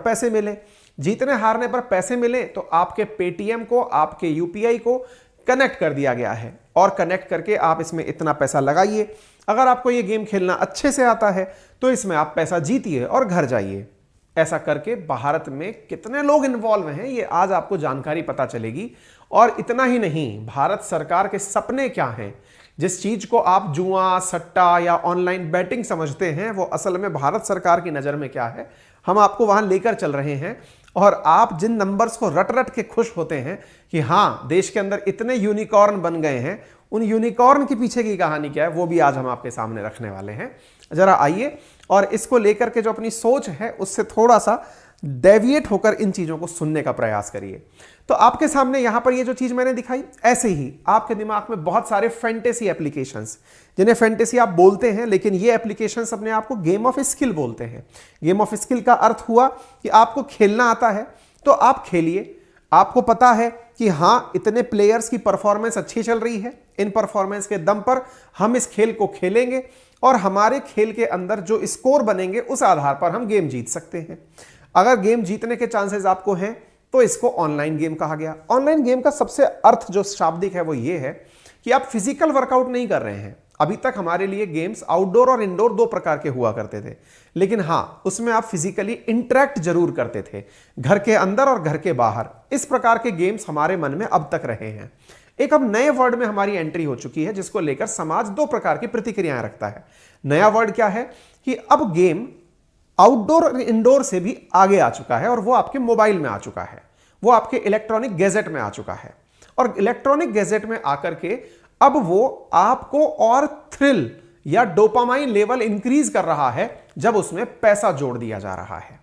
पैसे मिले, जीतने हारने पर पैसे मिले तो आपके पेटीएम को, आपके यूपीआई को कनेक्ट कर दिया गया है और कनेक्ट करके आप इसमें इतना पैसा लगाइए। अगर आपको ये गेम खेलना अच्छे से आता है तो इसमें आप पैसा जीतिए और घर जाइए। ऐसा करके भारत में कितने लोग इन्वॉल्व हैं ये आज आपको जानकारी पता चलेगी। और इतना ही नहीं, भारत सरकार के सपने क्या हैं। जिस चीज को आप जुआ, सट्टा या ऑनलाइन बैटिंग समझते हैं वो असल में भारत सरकार की नजर में क्या है, हम आपको वहां लेकर चल रहे हैं। और आप जिन नंबर्स को रट रट के खुश होते हैं कि हां देश के अंदर इतने यूनिकॉर्न बन गए हैं, उन यूनिकॉर्न के पीछे की कहानी क्या है वो भी आज हम आपके सामने रखने वाले हैं। जरा आइए और इसको लेकर के जो अपनी सोच है उससे थोड़ा सा डेविएट होकर इन चीजों को सुनने का प्रयास करिए। तो आपके सामने यहां पर ये जो चीज मैंने दिखाई, ऐसे ही आपके दिमाग में बहुत सारे फैंटेसी एप्लीकेशंस, जिन्हें फैंटेसी आप बोलते हैं लेकिन ये एप्लीकेशंस अपने आप को गेम ऑफ स्किल बोलते हैं। गेम ऑफ स्किल का अर्थ हुआ कि आपको खेलना आता है तो आप खेलिए। आपको पता है कि हां इतने प्लेयर्स की परफॉर्मेंस अच्छी चल रही है, इन परफॉर्मेंस के दम पर हम इस खेल को खेलेंगे और हमारे खेल के अंदर जो स्कोर बनेंगे उस आधार पर हम गेम जीत सकते हैं। अगर गेम जीतने के चांसेस आपको हैं तो इसको ऑनलाइन गेम कहा गया। ऑनलाइन गेम का सबसे अर्थ जो शाब्दिक है वो ये है कि आप फिजिकल वर्कआउट नहीं कर रहे हैं। अभी तक हमारे लिए गेम्स आउटडोर और इंडोर दो प्रकार के हुआ करते थे, लेकिन हां उसमें आप फिजिकली इंटरेक्ट जरूर करते थे, घर के अंदर और घर के बाहर। इस प्रकार के गेम्स हमारे मन में अब तक रहे हैं। एक अब नए वर्ड में हमारी एंट्री हो चुकी है जिसको लेकर समाज दो प्रकार की प्रतिक्रियाएं रखता है। नया वर्ड क्या है कि अब गेम आउटडोर और इंडोर से भी आगे आ चुका है और वो आपके मोबाइल में आ चुका है, वो आपके इलेक्ट्रॉनिक गैजेट में आ चुका है। और इलेक्ट्रॉनिक गैजेट में आकर के अब वो आपको और थ्रिल या डोपामाइन लेवल इंक्रीज कर रहा है जब उसमें पैसा जोड़ दिया जा रहा है।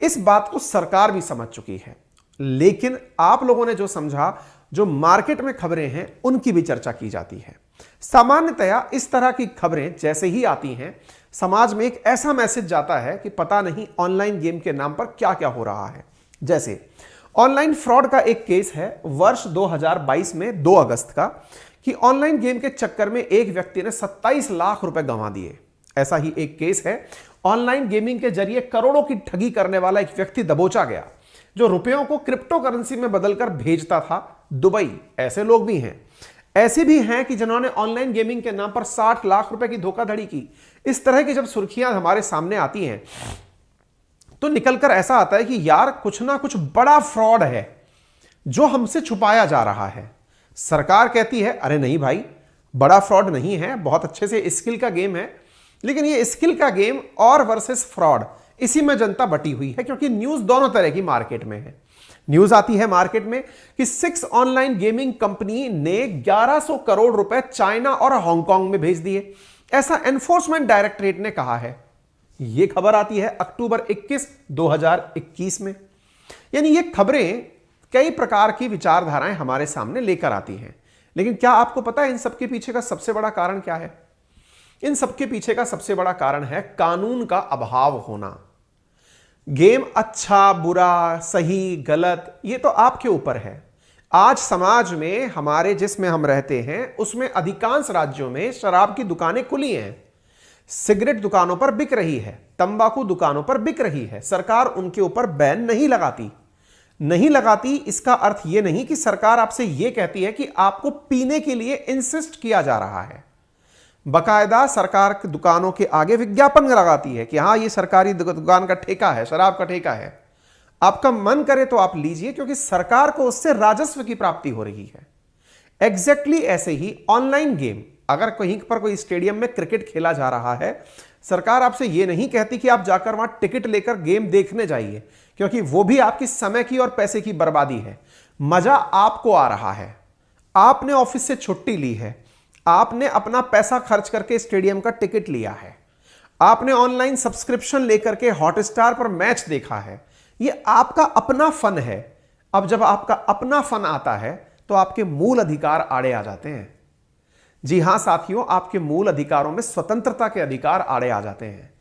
इस बात को सरकार भी समझ चुकी है, लेकिन आप लोगों ने जो समझा, जो मार्केट में खबरें हैं उनकी भी चर्चा की जाती है। सामान्यतया इस तरह की खबरें जैसे ही आती हैं समाज में एक ऐसा मैसेज जाता है कि पता नहीं ऑनलाइन गेम के नाम पर क्या क्या हो रहा है। जैसे ऑनलाइन फ्रॉड का एक केस है वर्ष 2022 में 2 अगस्त का, कि ऑनलाइन गेम के चक्कर में एक व्यक्ति ने 27 लाख रुपए गंवा दिए। ऐसा ही एक केस है, ऑनलाइन गेमिंग के जरिए करोड़ों की ठगी करने वाला एक व्यक्ति दबोचा गया जो रुपयों को क्रिप्टो करेंसी में बदलकर भेजता था दुबई। ऐसे लोग भी हैं। ऐसे भी हैं कि जिन्होंने ऑनलाइन गेमिंग के नाम पर 60 लाख रुपए की धोखाधड़ी की। इस तरह की जब सुर्खियां हमारे सामने आती हैं तो निकलकर ऐसा आता है कि यार कुछ ना कुछ बड़ा फ्रॉड है जो हमसे छुपाया जा रहा है। सरकार कहती है अरे नहीं भाई, बड़ा फ्रॉड नहीं है, बहुत अच्छे से स्किल का गेम है। लेकिन ये स्किल का गेम और वर्सेस फ्रॉड, इसी में जनता बटी हुई है, क्योंकि न्यूज दोनों तरह की मार्केट में है। न्यूज आती है मार्केट में कि 6 ऑनलाइन गेमिंग कंपनी ने 1100 करोड़ रुपए चाइना और हांगकांग में भेज दिए, ऐसा एनफोर्समेंट डायरेक्टरेट ने कहा है। यह खबर आती है अक्टूबर 21, 2021 में। यानी ये खबरें कई प्रकार की विचारधाराएं हमारे सामने लेकर आती हैं। लेकिन क्या आपको पता है इन सबके पीछे का सबसे बड़ा कारण क्या है? इन सबके पीछे का सबसे बड़ा कारण है कानून का अभाव होना। गेम अच्छा, बुरा, सही, गलत, ये तो आपके ऊपर है। आज समाज में हमारे जिसमें हम रहते हैं उसमें अधिकांश राज्यों में शराब की दुकानें खुली हैं, सिगरेट दुकानों पर बिक रही है, तंबाकू दुकानों पर बिक रही है। सरकार उनके ऊपर बैन नहीं लगाती। इसका अर्थ यह नहीं कि सरकार आपसे यह कहती है कि आपको पीने के लिए इंसिस्ट किया जा रहा है। बकायदा सरकार की दुकानों के आगे विज्ञापन लगाती है कि हां ये सरकारी दुकान का ठेका है, शराब का ठेका है, आपका मन करे तो आप लीजिए, क्योंकि सरकार को उससे राजस्व की प्राप्ति हो रही है। एग्जैक्टली ऐसे ही ऑनलाइन गेम, अगर कहीं पर कोई स्टेडियम में क्रिकेट खेला जा रहा है, सरकार आपसे यह नहीं कहती कि आप जाकर वहां टिकट लेकर गेम देखने जाइए, क्योंकि वो भी आपकी समय की और पैसे की बर्बादी है। मजा आपको आ रहा है, आपने ऑफिस से छुट्टी ली है, आपने अपना पैसा खर्च करके स्टेडियम का टिकट लिया है, आपने ऑनलाइन सब्सक्रिप्शन लेकर के हॉटस्टार पर मैच देखा है, यह आपका अपना फन है। अब जब आपका अपना फन आता है तो आपके मूल अधिकार आड़े आ जाते हैं। जी हां साथियों, आपके मूल अधिकारों में स्वतंत्रता के अधिकार आड़े आ जाते हैं।